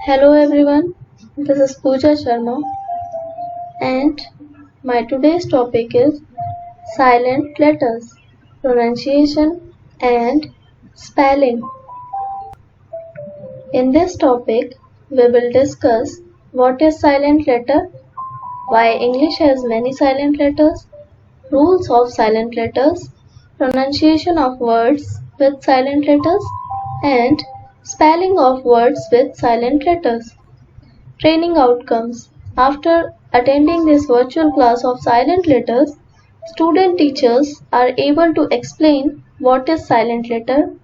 Hello everyone, this is Pooja Sharma and my today's topic is silent letters, pronunciation and spelling. In this topic, we will discuss what is silent letter, why English has many silent letters, rules of silent letters, pronunciation of words with silent letters, and spelling of words with silent letters. Training outcomes. After attending this virtual class of silent letters, student teachers are able to explain what is silent letter.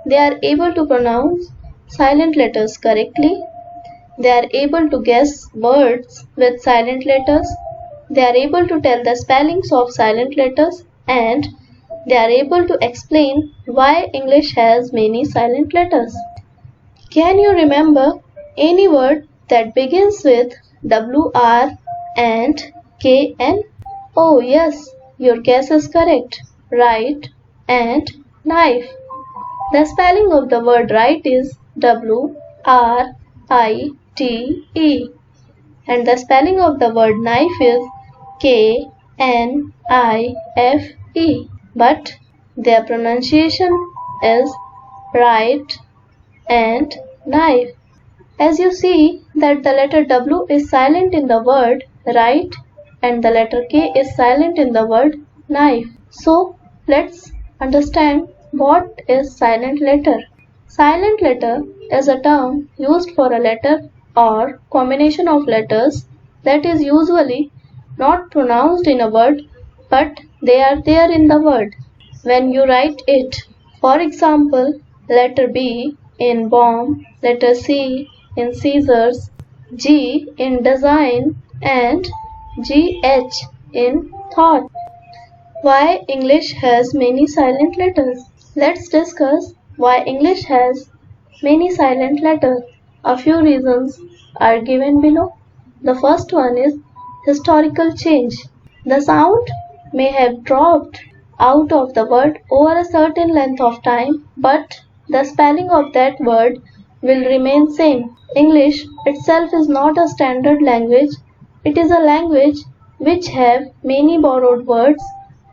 They are able to pronounce silent letters correctly. They are able to guess words with silent letters. They are able to tell the spellings of silent letters, and they are able to explain why English has many silent letters. Can you remember any word that begins with WR and KN? Oh yes, your guess is correct. Right and knife. The spelling of the word right is WRITE, and the spelling of the word knife is KNIFE, but their pronunciation is right and knife. As you see that the letter W is silent in the word right and the letter K is silent in the word knife. So let's understand what is silent letter. Silent letter is a term used for a letter or combination of letters that is usually not pronounced in a word, but they are there in the word when you write it. For example, letter B in bomb, letter C in scissors, G in design, and GH in thought. Why English has many silent letters? Let's discuss why English has many silent letters. A few reasons are given below. The first one is historical change. The sound may have dropped out of the word over a certain length of time, but the spelling of that word will remain same. English itself is not a standard language. It is a language which have many borrowed words.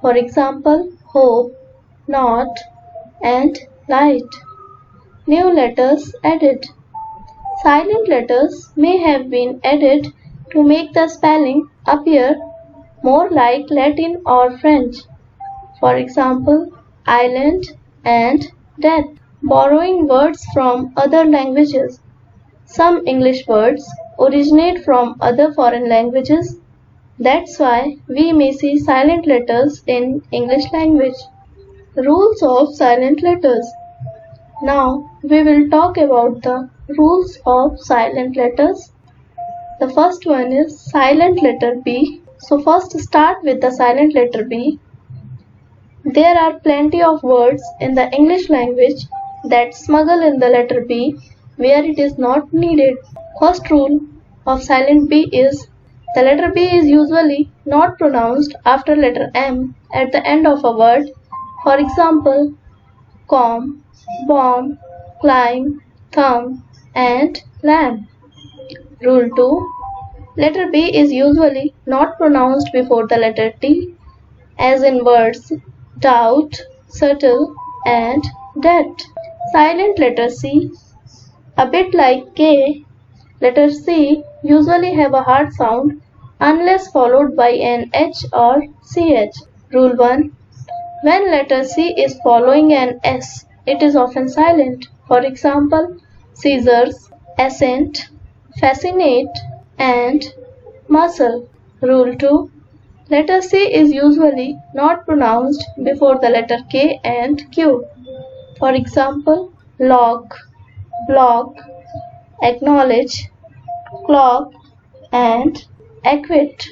For example, hope, not, and light. New letters added. Silent letters may have been added to make the spelling appear more like Latin or French. For example, island and death. Borrowing words from other languages. Some English words originate from other foreign languages. That's why we may see silent letters in English language. Rules of silent letters. Now we will talk about the rules of silent letters. The first one is silent letter B. So first start with the silent letter B. There are plenty of words in the English language that smuggle in the letter B where it is not needed. First rule of silent B is the letter B is usually not pronounced after letter M at the end of a word. For example, comb, bomb, climb, thumb, and lamb. Rule 2. Letter B is usually not pronounced before the letter T, as in words doubt, subtle, and debt. Silent letter C. A bit like K, letter C usually have a hard sound unless followed by an H or CH. Rule 1. When letter C is following an S, it is often silent. For example, scissors, ascent, fascinate, and muscle. Rule 2. Letter C is usually not pronounced before the letter K and Q. For example, lock, block, acknowledge, clock, and acquit.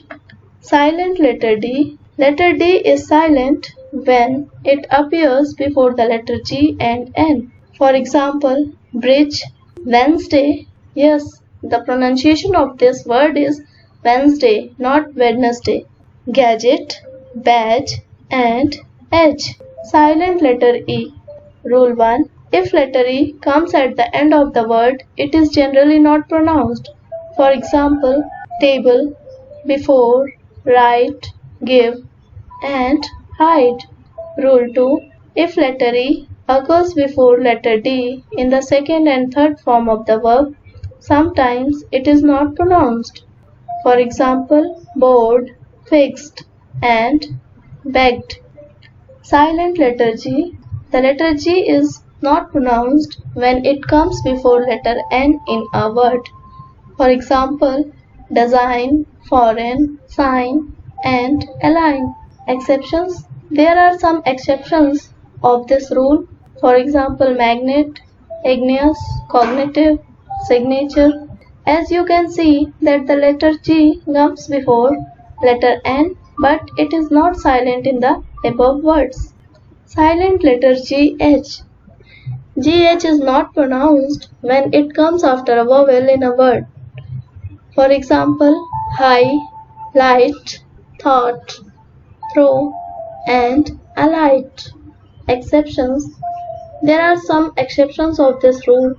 Silent letter D. Letter D is silent when it appears before the letter G and N. For example, bridge, Wednesday. Yes, the pronunciation of this word is Wednesday, not Wednesday. Gadget, badge, and edge. Silent letter E. Rule 1. If letter E comes at the end of the word, it is generally not pronounced. For example, table, before, write, give, and hide. Rule 2. If letter E occurs before letter D in the second and third form of the verb, sometimes it is not pronounced. For example, bored, fixed, and begged. Silent letter G. The letter G is not pronounced when it comes before letter N in a word. For example, design, foreign, sign, and align. Exceptions. There are some exceptions of this rule. For example, magnet, igneous, cognitive, signature. As you can see that the letter G comes before letter N, but it is not silent in the above words. Silent letter GH. GH is not pronounced when it comes after a vowel in a word. For example, high, light, thought, throw, and alight. Exceptions. There are some exceptions of this rule.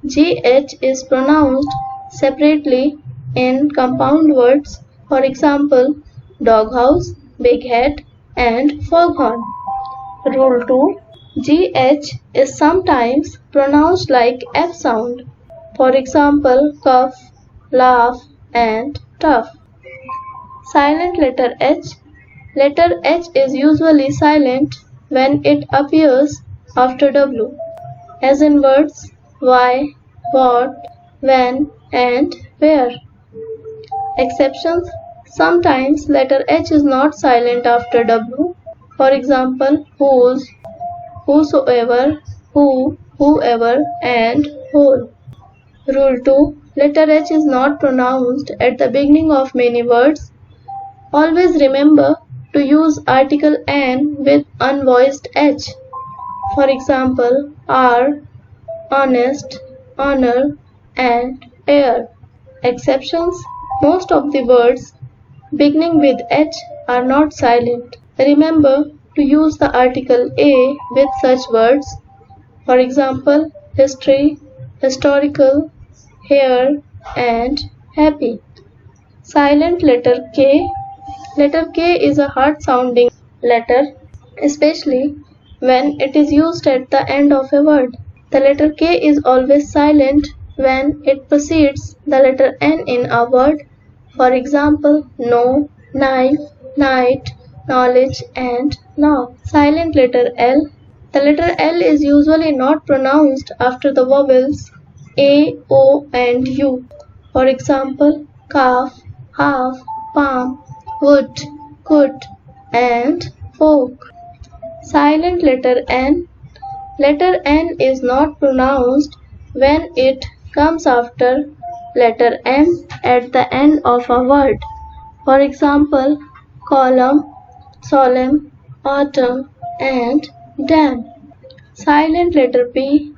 GH is pronounced separately in compound words. For example, doghouse, big head, and foghorn. Rule 2. GH is sometimes pronounced like F sound. For example, cough, laugh, and tough. Silent letter H. Letter H is usually silent when it appears after W, as in words why, what, when, and where. Exceptions. Sometimes letter H is not silent after W. For example, whose, whosoever, who, whoever, and whole. Rule 2. Letter H is not pronounced at the beginning of many words. Always remember to use article N with unvoiced H. For example, are, honest, honor, and air. Exceptions. Most of the words beginning with H are not silent. Remember to use the article A with such words. For example, history, historical, hair, and happy. Silent letter K. Letter K is a hard sounding letter, especially when it is used at the end of a word. The letter K is always silent when it precedes the letter N in a word. For example, no, knife, night, knowledge, and law. Silent letter L. The letter L is usually not pronounced after the vowels A, O, and U. For example, calf, half, palm, would, could, and folk. Silent letter N. Letter N is not pronounced when it comes after letter M at the end of a word. For example, column, solemn, autumn, and dam. Silent letter P.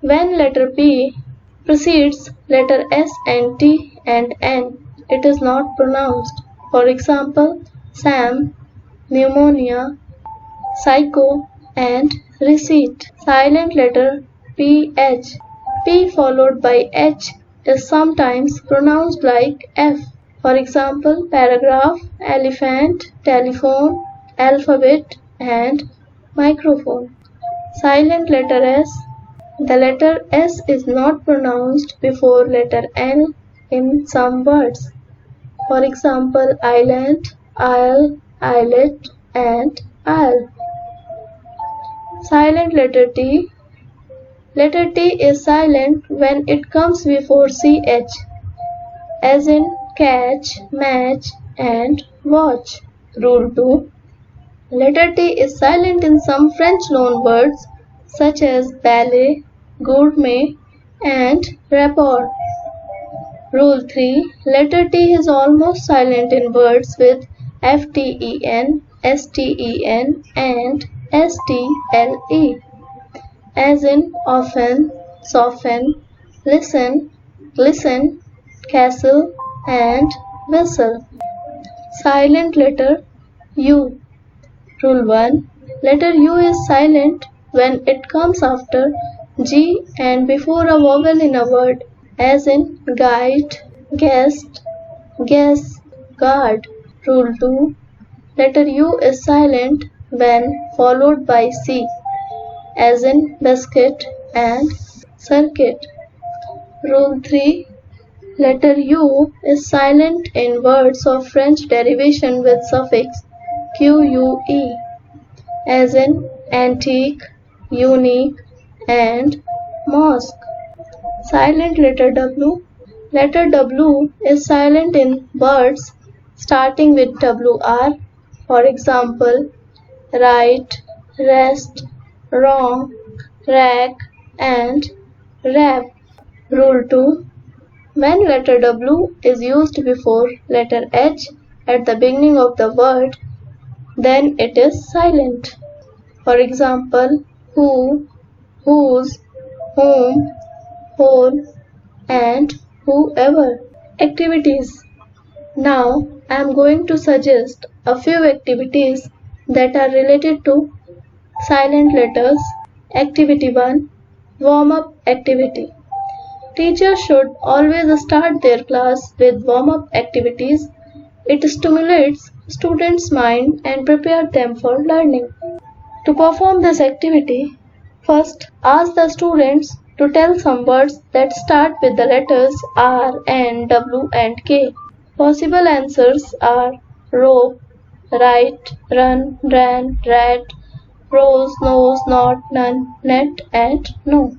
When letter P precedes letter S and T and N, it is not pronounced. For example, Sam, pneumonia, psycho, and receipt. Silent letter PH. P followed by H is sometimes pronounced like F. For example, paragraph, elephant, telephone, alphabet, and microphone. Silent letter S. The letter S is not pronounced before letter N in some words. For example, island, isle, islet, and isle. Silent letter T. Letter T is silent when it comes before CH, as in catch, match, and watch. Rule 2. Letter T is silent in some French loan words such as ballet, gourmet, and rapport. Rule 3. Letter T is almost silent in words with FTEN, STEN, and STLE, as in often, soften, listen, glisten, castle, and whistle. Silent letter U. Rule 1. Letter U is silent when it comes after G and before a vowel in a word, as in guide, guest, guess, guard. Rule 2. Letter U is silent when followed by C, as in basket and circuit. Rule 3. Letter U is silent in words of French derivation with suffix QUE, as in antique, unique, and mosque. Silent letter W. Letter W is silent in words starting with WR, for example, right, rest, wrong, rack, and rap. Rule 2. When letter W is used before letter H at the beginning of the word, then it is silent. For example, who, whose, whom, whole, and whoever. Activities. Now I am going to suggest a few activities that are related to silent letters. Activity 1. Warm-up activity. Teachers should always start their class with warm-up activities. It stimulates students' mind and prepares them for learning. To perform this activity, first ask the students to tell some words that start with the letters R, N, W, and K. Possible answers are rope, right, run, ran, rat, rose, nose, not, none, net, and no.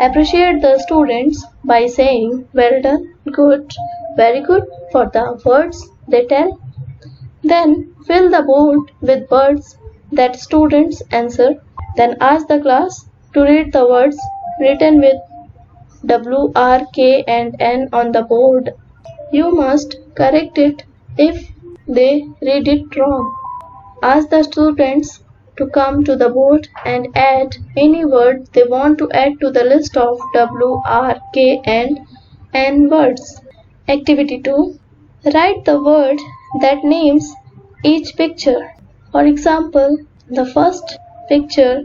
Appreciate the students by saying well done, good, very good for the words they tell. Then fill the board with words that students answer. Then ask the class to read the words written with W, R, K, and N on the board. You must correct it if they read it wrong. Ask the students to come to the board and add any word they want to add to the list of W, R, K, and N words. Activity 2. Write the word that names each picture. For example, the first picture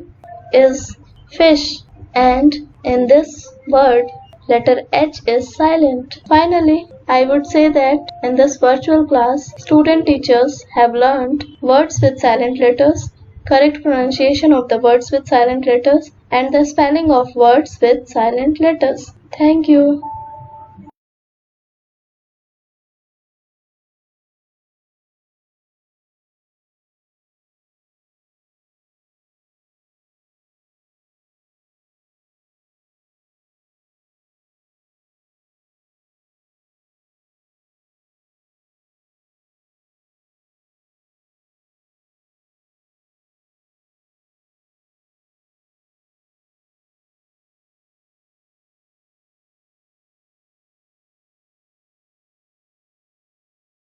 is fish, and in this word, letter H is silent. Finally, I would say that in this virtual class, student teachers have learned words with silent letters, correct pronunciation of the words with silent letters, and the spelling of words with silent letters. Thank you.